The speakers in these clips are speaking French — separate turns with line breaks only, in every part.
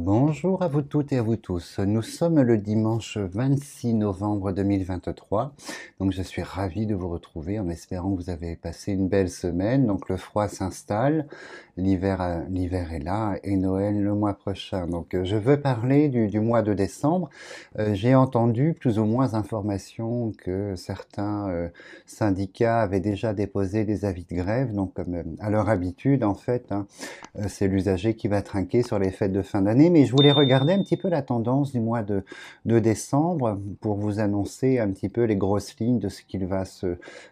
Bonjour à vous toutes et à vous tous. Nous sommes le dimanche 26 novembre 2023. Donc je suis ravi de vous retrouver en espérant que vous avez passé une belle semaine. Donc le froid s'installe, l'hiver est là et Noël le mois prochain. Donc je veux parler du mois de décembre. J'ai entendu plus ou moins informations que certains syndicats avaient déjà déposé des avis de grève. Donc comme à leur habitude en fait, hein, c'est l'usager qui va trinquer sur les fêtes de fin d'année, mais je voulais regarder un petit peu la tendance du mois de décembre pour vous annoncer un petit peu les grosses lignes de ce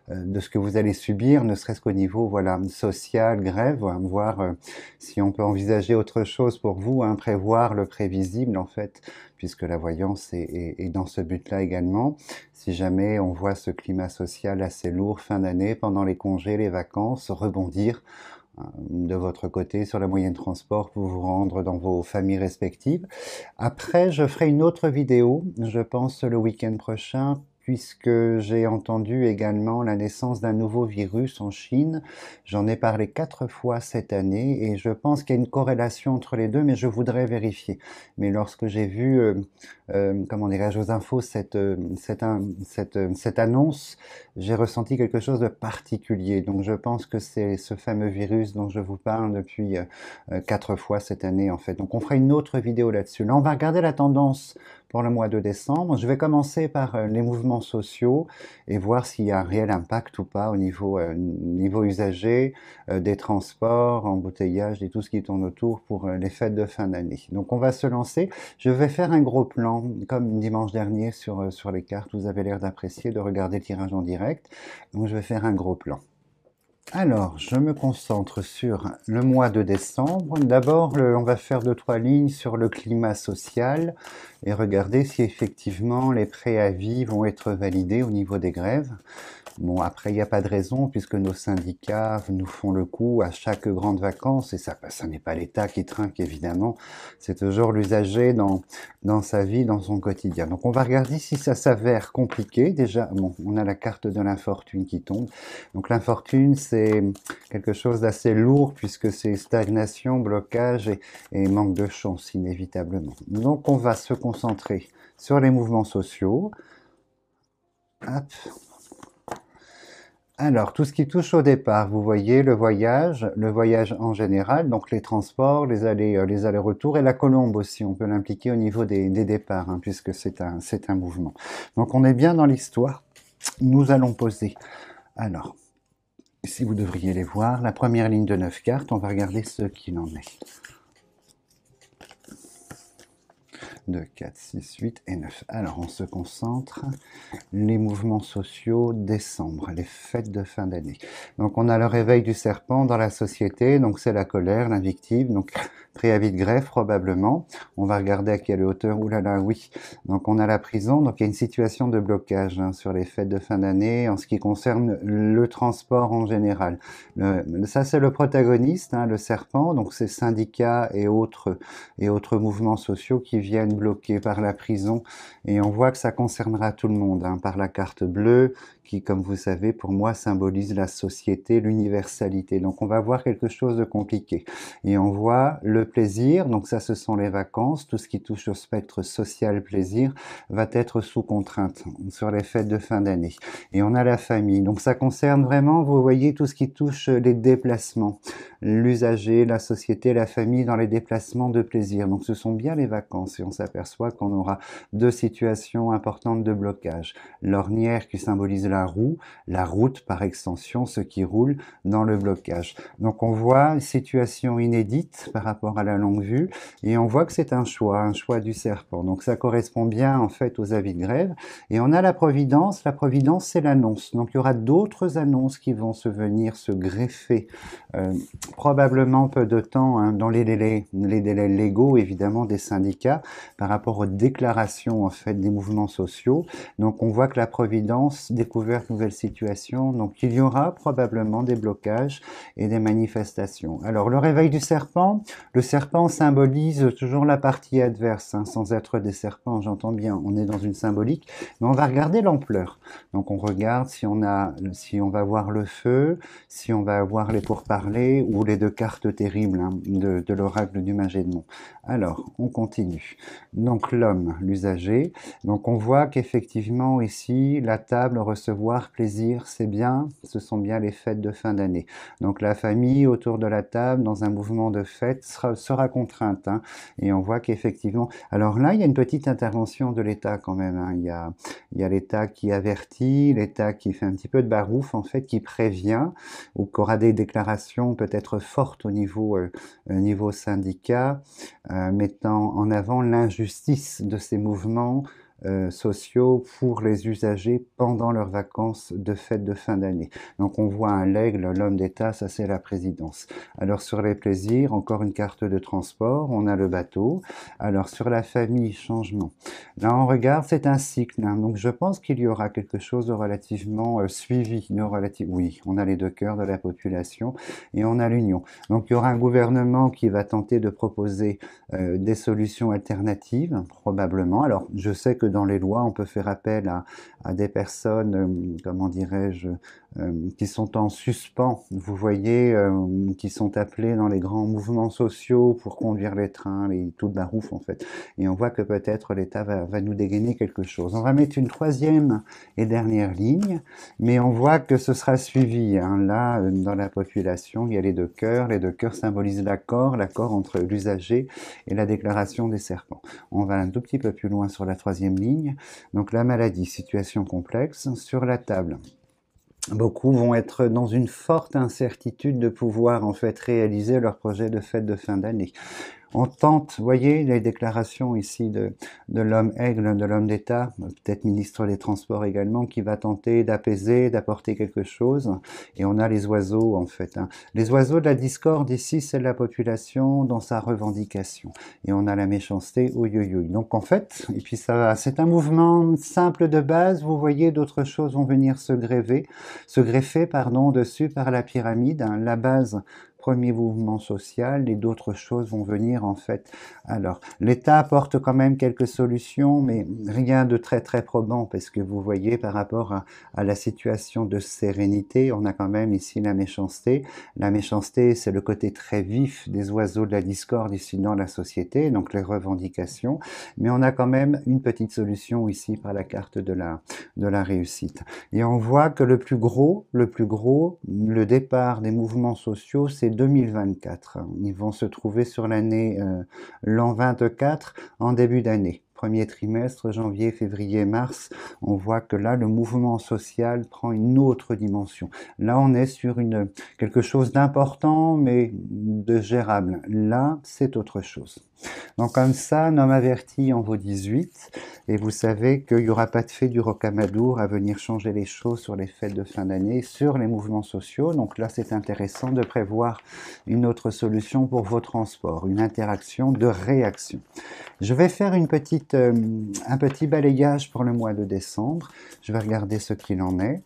de ce que vous allez subir, ne serait-ce qu'au niveau, voilà, social, grève, voir si on peut envisager autre chose pour vous, hein, prévoir le prévisible, en fait, puisque la voyance est dans ce but-là également. Si jamais on voit ce climat social assez lourd fin d'année, pendant les congés, les vacances, rebondir de votre côté sur la moyenne de transport pour vous rendre dans vos familles respectives. Après, je ferai une autre vidéo, je pense le week-end prochain, puisque j'ai entendu également la naissance d'un nouveau virus en Chine. J'en ai parlé 4 fois cette année et je pense qu'il y a une corrélation entre les deux, mais je voudrais vérifier. Mais lorsque j'ai vu, comment dirais-je, aux infos, cette annonce, j'ai ressenti quelque chose de particulier. Donc je pense que c'est ce fameux virus dont je vous parle depuis 4 fois cette année en fait. Donc on fera une autre vidéo là-dessus. Là, on va regarder la tendance pour le mois de décembre. Je vais commencer par les mouvements sociaux et voir s'il y a un réel impact ou pas au niveau usager, des transports, embouteillage et tout ce qui tourne autour pour les fêtes de fin d'année. Donc on va se lancer. Je vais faire un gros plan, comme dimanche dernier sur les cartes. Vous avez l'air d'apprécier de regarder le tirage en direct. Donc je vais faire un gros plan. Alors, je me concentre sur le mois de décembre. D'abord, on va faire 2-3 lignes sur le climat social et regarder si effectivement les préavis vont être validés au niveau des grèves. Bon, après, il n'y a pas de raison puisque nos syndicats nous font le coup à chaque grande vacances et ça n'est pas l'État qui trinque évidemment, c'est toujours l'usager dans sa vie, dans son quotidien. Donc on va regarder si ça s'avère compliqué. Déjà, bon, on a la carte de l'infortune qui tombe. Donc l'infortune, c'est quelque chose d'assez lourd puisque c'est stagnation, blocage et manque de chance inévitablement. Donc on va se concentrer sur les mouvements sociaux. Hop. Alors, tout ce qui touche au départ, vous voyez le voyage en général, donc les transports, les allers-retours et la colombe aussi, on peut l'impliquer au niveau des départs, hein, puisque c'est un mouvement. Donc on est bien dans l'histoire. Nous allons poser, alors, ici vous devriez les voir, la première ligne de 9 cartes, on va regarder ce qu'il en est. 2, 4, 6, 8 et 9. Alors, on se concentre. Les mouvements sociaux, décembre, les fêtes de fin d'année. Donc, on a le réveil du serpent dans la société. Donc, c'est la colère, l'invective. Donc, préavis de grève, probablement. On va regarder à quelle hauteur. Ouh là là, oui. Donc, on a la prison. Donc, il y a une situation de blocage hein, sur les fêtes de fin d'année en ce qui concerne le transport en général. Ça, c'est le protagoniste, hein, le serpent. Donc, c'est syndicats et autres mouvements sociaux qui viennent bloqués par la prison. Et on voit que ça concernera tout le monde, hein, par la carte bleue, qui, comme vous savez, pour moi, symbolise la société, l'universalité. Donc, on va voir quelque chose de compliqué. Et on voit le plaisir, donc ça, ce sont les vacances. Tout ce qui touche au spectre social plaisir va être sous contrainte sur les fêtes de fin d'année. Et on a la famille. Donc, ça concerne vraiment, vous voyez, tout ce qui touche les déplacements. L'usager, la société, la famille dans les déplacements de plaisir. Donc, ce sont bien les vacances. Et on s'aperçoit qu'on aura deux situations importantes de blocage. L'ornière qui symbolise la roue, la route par extension, ce qui roule dans le blocage. Donc on voit une situation inédite par rapport à la longue vue et on voit que c'est un choix du serpent. Donc ça correspond bien en fait aux avis de grève. Et on a la providence c'est l'annonce. Donc il y aura d'autres annonces qui vont se greffer probablement peu de temps hein, dans les délais légaux évidemment des syndicats par rapport aux déclarations en fait des mouvements sociaux. Donc on voit que la providence découvre découverte, nouvelle situation. Donc il y aura probablement des blocages et des manifestations. Alors le réveil du serpent, le serpent symbolise toujours la partie adverse, hein, sans être des serpents, j'entends bien, on est dans une symbolique, mais on va regarder l'ampleur. Donc on regarde si on va voir le feu, si on va avoir les pourparlers ou les deux cartes terribles, hein, de l'oracle du Magédon. Alors, on continue. Donc l'homme, l'usager. Donc on voit qu'effectivement ici, la table, recevoir, plaisir, c'est bien, ce sont bien les fêtes de fin d'année. Donc la famille autour de la table, dans un mouvement de fête, sera contrainte, hein. Et on voit qu'effectivement... Alors là, il y a une petite intervention de l'État quand même, hein. Il y a l'État qui avertit, l'État qui fait un petit peu de barouf, en fait, qui prévient, ou qui aura des déclarations peut-être fortes au niveau syndicat, mettant en avant l'injustice de ces mouvements sociaux pour les usagers pendant leurs vacances de fête de fin d'année. Donc on voit un l'aigle, l'homme d'État, ça c'est la présidence. Alors sur les plaisirs, encore une carte de transport, on a le bateau. Alors sur la famille, changement. Là on regarde, c'est un cycle, hein. Donc je pense qu'il y aura quelque chose de relativement suivi. Oui, on a les deux cœurs de la population et on a l'union. Donc il y aura un gouvernement qui va tenter de proposer des solutions alternatives, probablement. Alors je sais que dans les lois, on peut faire appel à des personnes, comment dirais-je, qui sont en suspens, vous voyez, qui sont appelées dans les grands mouvements sociaux pour conduire les trains, tout le barouf en fait. Et on voit que peut-être l'État va nous dégainer quelque chose. On va mettre une troisième et dernière ligne, mais on voit que ce sera suivi, hein. Là, dans la population, il y a les deux cœurs. Les deux cœurs symbolisent l'accord entre l'usager et la déclaration des serpents. On va un tout petit peu plus loin sur la troisième ligne. Donc la maladie, situation complexe, sur la table. Beaucoup vont être dans une forte incertitude de pouvoir en fait réaliser leur projet de fête de fin d'année. On tente, vous voyez, les déclarations ici de l'homme aigle, de l'homme d'État, peut-être ministre des Transports également, qui va tenter d'apaiser, d'apporter quelque chose. Et on a les oiseaux, en fait, hein. Les oiseaux de la discorde, ici, c'est la population dans sa revendication. Et on a la méchanceté, ouïouïouï. Donc, en fait, et puis ça va, c'est un mouvement simple de base. Vous voyez, d'autres choses vont venir se greffer, dessus par la pyramide, hein. La base, premier mouvement social, et d'autres choses vont venir en fait. Alors, l'État apporte quand même quelques solutions, mais rien de très très probant, parce que vous voyez par rapport à la situation de sérénité, on a quand même ici la méchanceté. La méchanceté, c'est le côté très vif des oiseaux de la discorde ici dans la société, donc les revendications, mais on a quand même une petite solution ici par la carte de la réussite. Et on voit que le départ des mouvements sociaux, c'est 2024. Ils vont se trouver sur l'an 24 en début d'année. Premier trimestre, janvier, février, mars, on voit que là, le mouvement social prend une autre dimension. Là, on est sur quelque chose d'important, mais de gérable. Là, c'est autre chose. Donc comme ça, un homme averti en vaut 18, et vous savez qu'il n'y aura pas de fée du rocamadour à venir changer les choses sur les fêtes de fin d'année, sur les mouvements sociaux. Donc là, c'est intéressant de prévoir une autre solution pour vos transports, une interaction de réaction. Je vais faire un petit balayage pour le mois de décembre. Je vais regarder ce qu'il en est.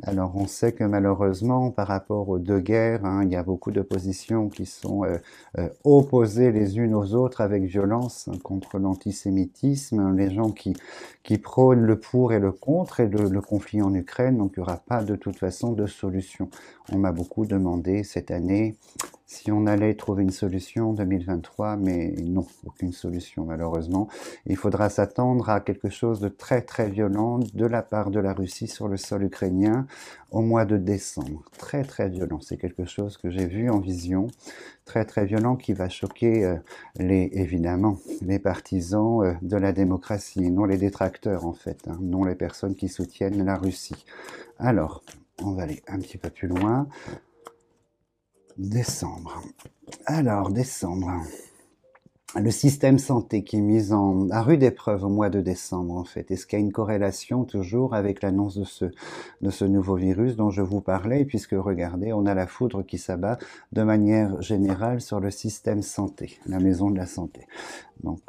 Alors, on sait que malheureusement, par rapport aux deux guerres, hein, il y a beaucoup d'oppositions qui sont opposées les unes aux autres avec violence, hein, contre l'antisémitisme, les gens qui prônent le pour et le contre, et le conflit en Ukraine, donc il n'y aura pas de toute façon de solution. On m'a beaucoup demandé cette année si on allait trouver une solution en 2023, mais non, aucune solution malheureusement. Il faudra s'attendre à quelque chose de très très violent de la part de la Russie sur le sol ukrainien au mois de décembre. Très très violent, c'est quelque chose que j'ai vu en vision, très très violent qui va choquer évidemment les partisans de la démocratie, non les détracteurs en fait, hein, non les personnes qui soutiennent la Russie. Alors, on va aller un petit peu plus loin. Décembre. Alors, décembre. Le système santé qui est mis à rude épreuve au mois de décembre, en fait. Est-ce qu'il y a une corrélation toujours avec l'annonce de ce nouveau virus dont je vous parlais? Puisque, regardez, on a la foudre qui s'abat de manière générale sur le système santé, la maison de la santé. Donc,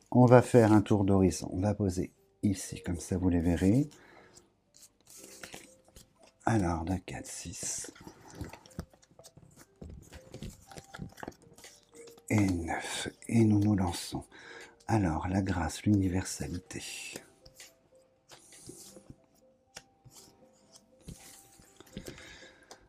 on va faire un tour d'horizon. On va poser ici, comme ça vous les verrez. Alors, 2, 4, 6 et 9. Et nous nous lançons. Alors, la grâce, l'universalité.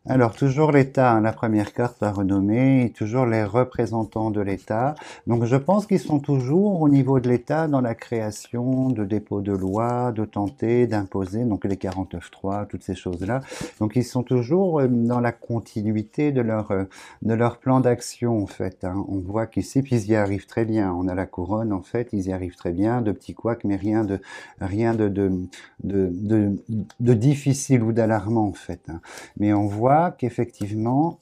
Alors, toujours l'État, hein, la première carte à renommer, et toujours les représentants de l'État. Donc, je pense qu'ils sont toujours au niveau de l'État dans la création de dépôts de lois, de tenter, d'imposer, donc les 49.3, toutes ces choses-là. Donc, ils sont toujours dans la continuité de leur plan d'action, en fait. Hein. On voit qu'ici, puis ils y arrivent très bien. On a la couronne, en fait, ils y arrivent très bien, de petits couacs, mais rien de difficile ou d'alarmant, en fait. Hein. Mais on voit qu'effectivement,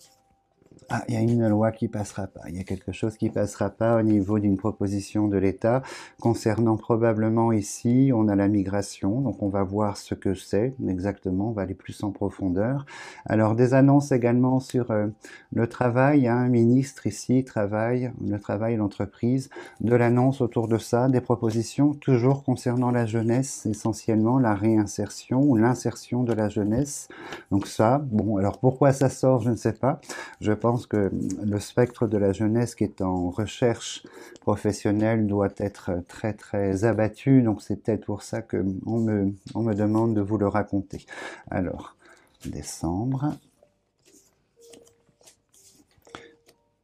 ah, il y a une loi qui passera pas. Il y a quelque chose qui passera pas au niveau d'une proposition de l'État concernant probablement ici, on a la migration, donc on va voir ce que c'est exactement, on va aller plus en profondeur. Alors des annonces également sur le travail, hein, un ministre ici travaille, le travail, l'entreprise, de l'annonce autour de ça, des propositions toujours concernant la jeunesse, essentiellement la réinsertion ou l'insertion de la jeunesse. Donc ça, bon, alors pourquoi ça sort, je ne sais pas. Je pense que le spectre de la jeunesse qui est en recherche professionnelle doit être très très abattu, donc c'est peut-être pour ça que on me demande de vous le raconter. Alors, décembre.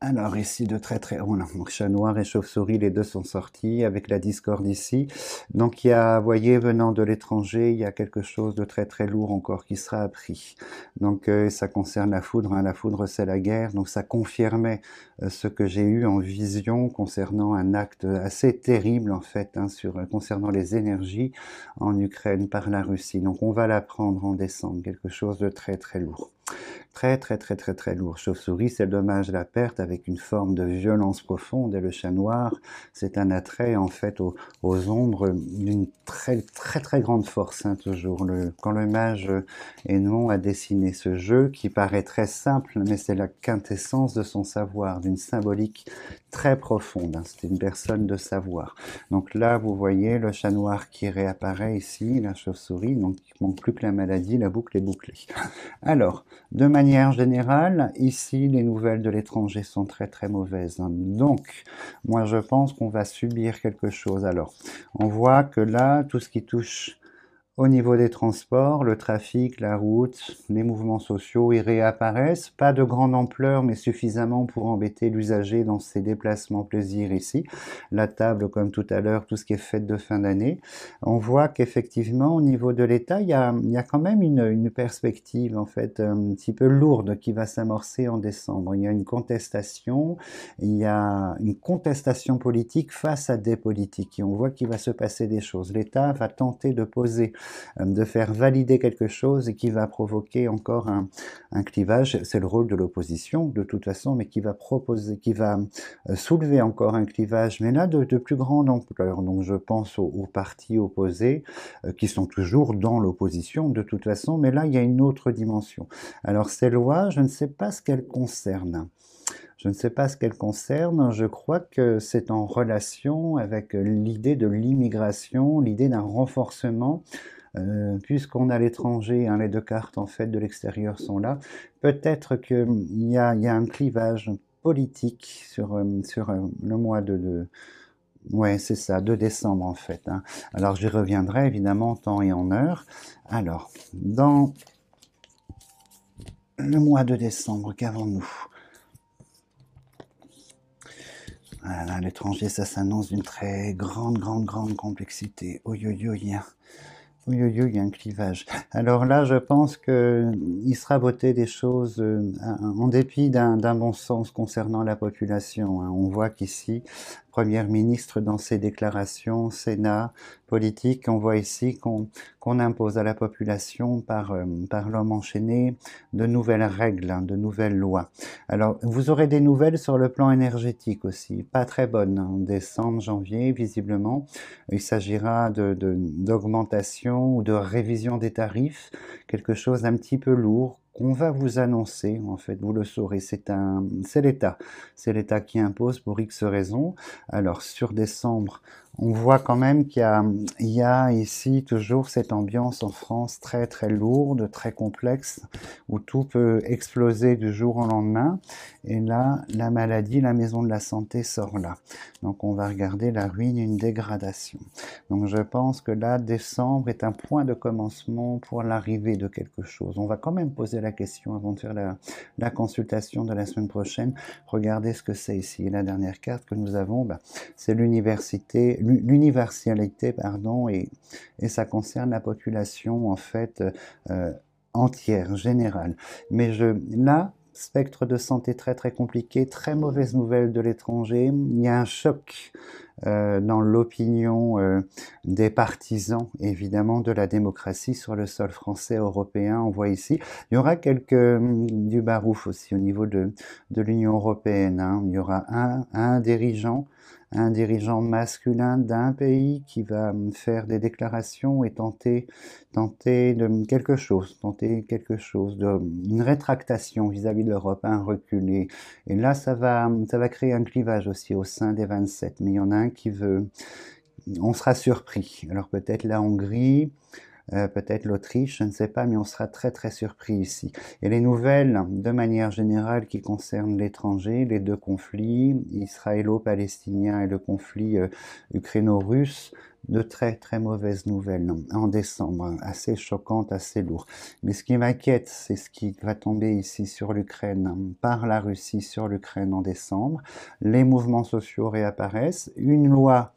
Alors ici de très très... Voilà, donc chat noir et chauve-souris, les deux sont sortis avec la discorde ici. Donc il y a, vous voyez, venant de l'étranger, il y a quelque chose de très très lourd encore qui sera appris. Donc ça concerne la foudre, hein. La foudre c'est la guerre, donc ça confirmait ce que j'ai eu en vision concernant un acte assez terrible en fait, hein, concernant les énergies en Ukraine par la Russie. Donc on va l'apprendre en décembre, quelque chose de très très lourd. Très très très très très lourd. Chauve-souris, c'est le dommage, la perte avec une forme de violence profonde. Et le chat noir, c'est un attrait en fait aux ombres d'une très très très grande force. Hein, toujours. Quand le mage Hénon a dessiné ce jeu, qui paraît très simple, mais c'est la quintessence de son savoir, d'une symbolique très profonde. Hein, c'est une personne de savoir. Donc là, vous voyez le chat noir qui réapparaît ici, la chauve-souris. Donc il manque plus que la maladie, la boucle est bouclée. Alors, de manière générale, ici, les nouvelles de l'étranger sont très très mauvaises. Hein. Donc, moi je pense qu'on va subir quelque chose. Alors, on voit que là, tout ce qui touche au niveau des transports, le trafic, la route, les mouvements sociaux, ils réapparaissent. Pas de grande ampleur, mais suffisamment pour embêter l'usager dans ses déplacements plaisir ici. La table, comme tout à l'heure, tout ce qui est fête de fin d'année. On voit qu'effectivement, au niveau de l'État, il y a quand même une perspective, en fait, un petit peu lourde qui va s'amorcer en décembre. Il y a une contestation politique face à des politiques. Et on voit qu'il va se passer des choses. L'État va tenter de poser de faire valider quelque chose et qui va provoquer encore un clivage. C'est le rôle de l'opposition, de toute façon, mais qui va proposer, qui va soulever encore un clivage, mais là de plus grande ampleur. Donc je pense aux partis opposés qui sont toujours dans l'opposition de toute façon, mais là il y a une autre dimension. Alors ces lois, je ne sais pas ce qu'elles concernent. Je ne sais pas ce qu'elles concernent. Je crois que c'est en relation avec l'idée de l'immigration, l'idée d'un renforcement puisqu'on a l'étranger, hein, les deux cartes en fait de l'extérieur sont là, peut-être qu'il y a un clivage politique sur le mois ouais, c'est ça, de décembre en fait. Hein. Alors j'y reviendrai évidemment en temps et en heure. Alors, dans le mois de décembre, qu'avons-nous? Voilà, l'étranger, ça s'annonce d'une très grande complexité. Oui, oui, oui, hein. Oui, oui, oui, il y a un clivage. Alors là, je pense qu'il sera voté des choses en dépit d'un bon sens concernant la population. Hein. On voit qu'ici, Première ministre dans ses déclarations, Sénat, politique, on voit ici qu'on impose à la population par l'homme enchaîné de nouvelles règles, hein, de nouvelles lois. Alors, vous aurez des nouvelles sur le plan énergétique aussi, pas très bonnes, hein, en décembre, janvier, visiblement. Il s'agira d'augmentation ou de révision des tarifs, quelque chose d'un petit peu lourd qu'on va vous annoncer, en fait, vous le saurez, c'est l'État qui impose pour X raisons. Alors, sur décembre, On voit quand même il y a ici toujours cette ambiance en France très très lourde, très complexe, où tout peut exploser du jour au lendemain. Et là, la maladie, la maison de la santé sort là. Donc on va regarder la ruine, une dégradation. Donc je pense que là, décembre est un point de commencement pour l'arrivée de quelque chose. On va quand même poser la question avant de faire la consultation de la semaine prochaine. Regardez ce que c'est ici. La dernière carte que nous avons, c'est l'universalité, pardon, et ça concerne la population en fait entière, générale. Mais là, spectre de santé très très compliqué, très mauvaise nouvelle de l'étranger. Il y a un choc dans l'opinion des partisans, évidemment, de la démocratie sur le sol français, européen. On voit ici, il y aura du barouf aussi au niveau de l'Union européenne. Hein. Il y aura un dirigeant masculin d'un pays qui va faire des déclarations et tenter quelque chose, une rétractation vis-à-vis de l'Europe, un recul. Et là, ça va créer un clivage aussi au sein des 27. Mais il y en a un qui veut, on sera surpris. Alors peut-être la Hongrie, peut-être l'Autriche, je ne sais pas, mais on sera très très surpris ici. Et les nouvelles, de manière générale, qui concernent l'étranger, les deux conflits, israélo-palestinien et le conflit ukraino-russe, de très très mauvaises nouvelles en décembre, assez choquantes, assez lourdes. Mais ce qui m'inquiète, c'est ce qui va tomber ici sur l'Ukraine, par la Russie sur l'Ukraine en décembre. Les mouvements sociaux réapparaissent, une loi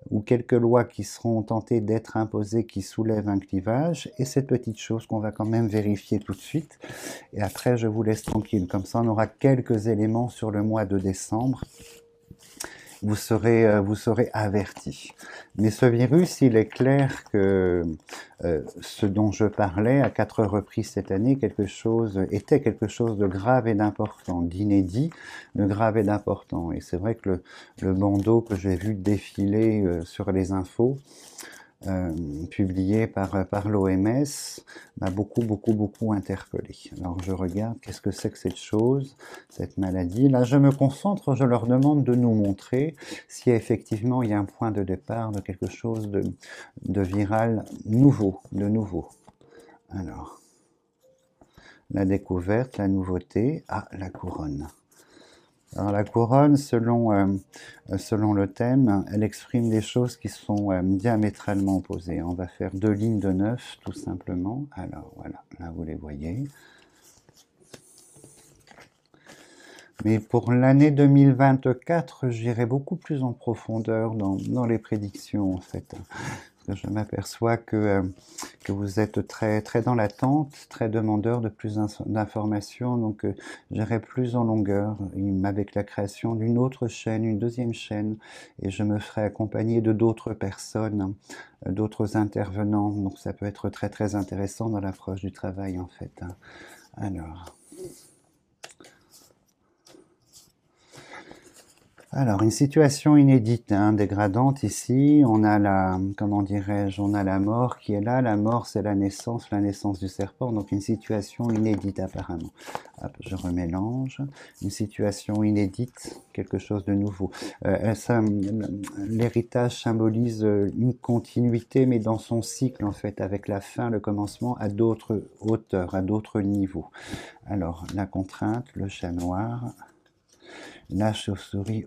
ou quelques lois qui seront tentées d'être imposées qui soulèvent un clivage, et cette petite chose qu'on va quand même vérifier tout de suite, et après je vous laisse tranquille, comme ça on aura quelques éléments sur le mois de décembre, vous serez avertis. Mais ce virus, il est clair que ce dont je parlais à 4 reprises cette année, était quelque chose de grave et d'important, d'inédit, de grave et d'important. Et c'est vrai que le bandeau que j'ai vu défiler sur les infos, publié par l'OMS, m'a beaucoup interpellé. Alors je regarde, qu'est-ce que c'est que cette chose, cette maladie? Là, je me concentre, je leur demande de nous montrer si effectivement il y a un point de départ de quelque chose de viral de nouveau. Alors, la découverte, la nouveauté, la couronne. Alors la couronne, selon le thème, elle exprime des choses qui sont diamétralement opposées. On va faire 2 lignes de 9, tout simplement. Alors voilà, là vous les voyez. Mais pour l'année 2024, j'irai beaucoup plus en profondeur dans les prédictions, en fait. Parce que je m'aperçois que vous êtes très, très dans l'attente, très demandeur de plus d'informations, donc j'irai plus en longueur avec la création d'une autre chaîne, une deuxième chaîne, et je me ferai accompagner de d'autres personnes, d'autres intervenants, donc ça peut être très, très intéressant dans l'approche du travail, en fait. Alors, une situation inédite, dégradante ici. On a comment dirais-je, on a la mort qui est là. La mort, c'est la naissance du serpent. Donc, une situation inédite apparemment. Hop, je remélange. Une situation inédite, quelque chose de nouveau. L'héritage symbolise une continuité, mais dans son cycle, en fait, avec la fin, le commencement, à d'autres hauteurs, à d'autres niveaux. Alors, la contrainte, le chat noir. La chauve-souris,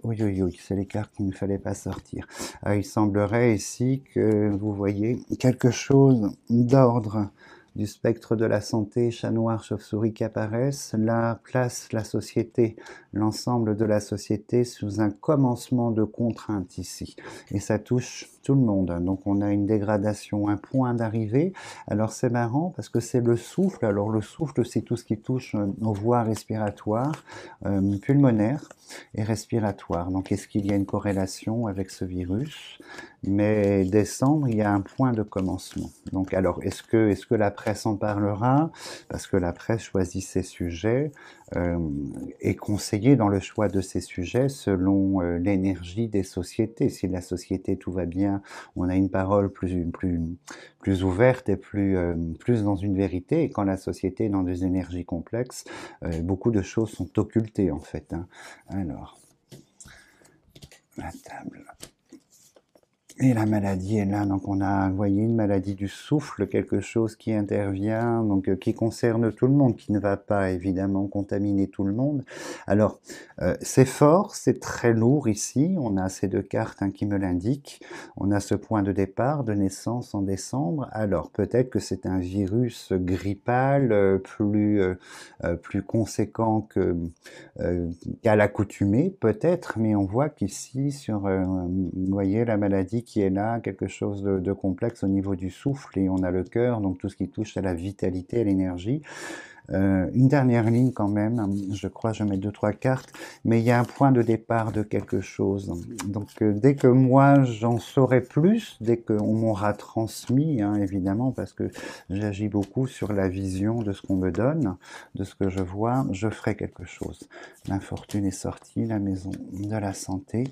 c'est les cartes qu'il ne fallait pas sortir. Il semblerait ici que vous voyez quelque chose d'ordre du spectre de la santé, chat noir, chauve-souris qui apparaissent. Là, place la société, l'ensemble de la société sous un commencement de contrainte ici. Et ça touche tout le monde. Donc on a une dégradation, un point d'arrivée. Alors c'est marrant parce que c'est le souffle. Alors le souffle, c'est tout ce qui touche aux voies respiratoires, pulmonaires et respiratoires. Donc est-ce qu'il y a une corrélation avec ce virus? Mais décembre, il y a un point de commencement. Donc alors, est-ce que la presse en parlera? Parce que la presse choisit ses sujets, est conseillée dans le choix de ces sujets selon l'énergie des sociétés. Si la société tout va bien, on a une parole plus ouverte et plus dans une vérité. Et quand la société est dans des énergies complexes, beaucoup de choses sont occultées en fait. Alors, la table. Et la maladie est là, donc on a, vous voyez, une maladie du souffle, quelque chose qui intervient, donc qui concerne tout le monde, qui ne va pas évidemment contaminer tout le monde. Alors, c'est fort, c'est très lourd ici, on a ces deux cartes hein, qui me l'indiquent, on a ce point de départ, de naissance en décembre, alors peut-être que c'est un virus grippal plus conséquent qu'à l'accoutumée, peut-être, mais on voit qu'ici, vous voyez la maladie qui est là, quelque chose de complexe au niveau du souffle, et on a le cœur, donc tout ce qui touche à la vitalité, à l'énergie. Une dernière ligne quand même, je crois, je mets deux, trois cartes, mais il y a un point de départ de quelque chose. Donc dès que moi j'en saurai plus, dès qu'on m'aura transmis, hein, évidemment, parce que j'agis beaucoup sur la vision de ce qu'on me donne, de ce que je vois, je ferai quelque chose. L'infortune est sortie, la maison de la santé.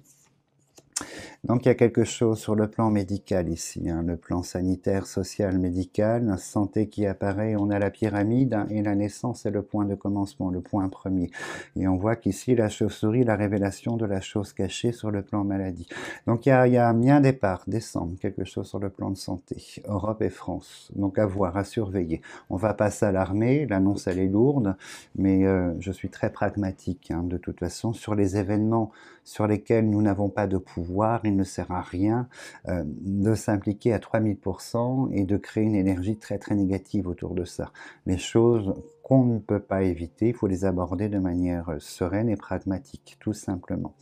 Donc il y a quelque chose sur le plan médical ici, hein, le plan sanitaire, social, médical, la santé qui apparaît, on a la pyramide hein, et la naissance est le point de commencement, le point premier. Et on voit qu'ici la chauve-souris, la révélation de la chose cachée sur le plan maladie. Donc il y a un départ, décembre, quelque chose sur le plan de santé, Europe et France. Donc à voir, à surveiller. On va pas s'alarmer, l'annonce elle est lourde, mais je suis très pragmatique hein, de toute façon sur les événements sur lesquels nous n'avons pas de pouvoir, il ne sert à rien de s'impliquer à 3000% et de créer une énergie très très négative autour de ça. Les choses qu'on ne peut pas éviter, il faut les aborder de manière sereine et pragmatique, tout simplement.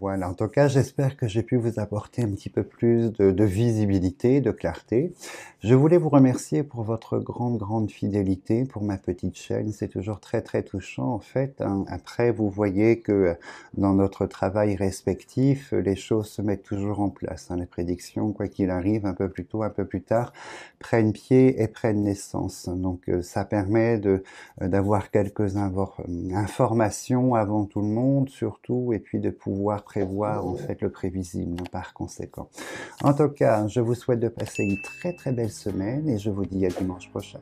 Voilà, en tout cas, j'espère que j'ai pu vous apporter un petit peu plus de visibilité, de clarté. Je voulais vous remercier pour votre grande fidélité pour ma petite chaîne. C'est toujours très très touchant en fait. Hein. Après, vous voyez que dans notre travail respectif, les choses se mettent toujours en place. Hein. Les prédictions, quoi qu'il arrive, un peu plus tôt, un peu plus tard, prennent pied et prennent naissance. Donc ça permet d'avoir quelques informations avant tout le monde, surtout, et puis de pouvoir prévoir en fait le prévisible par conséquent. En tout cas, je vous souhaite de passer une très très belle semaine et je vous dis à dimanche prochain.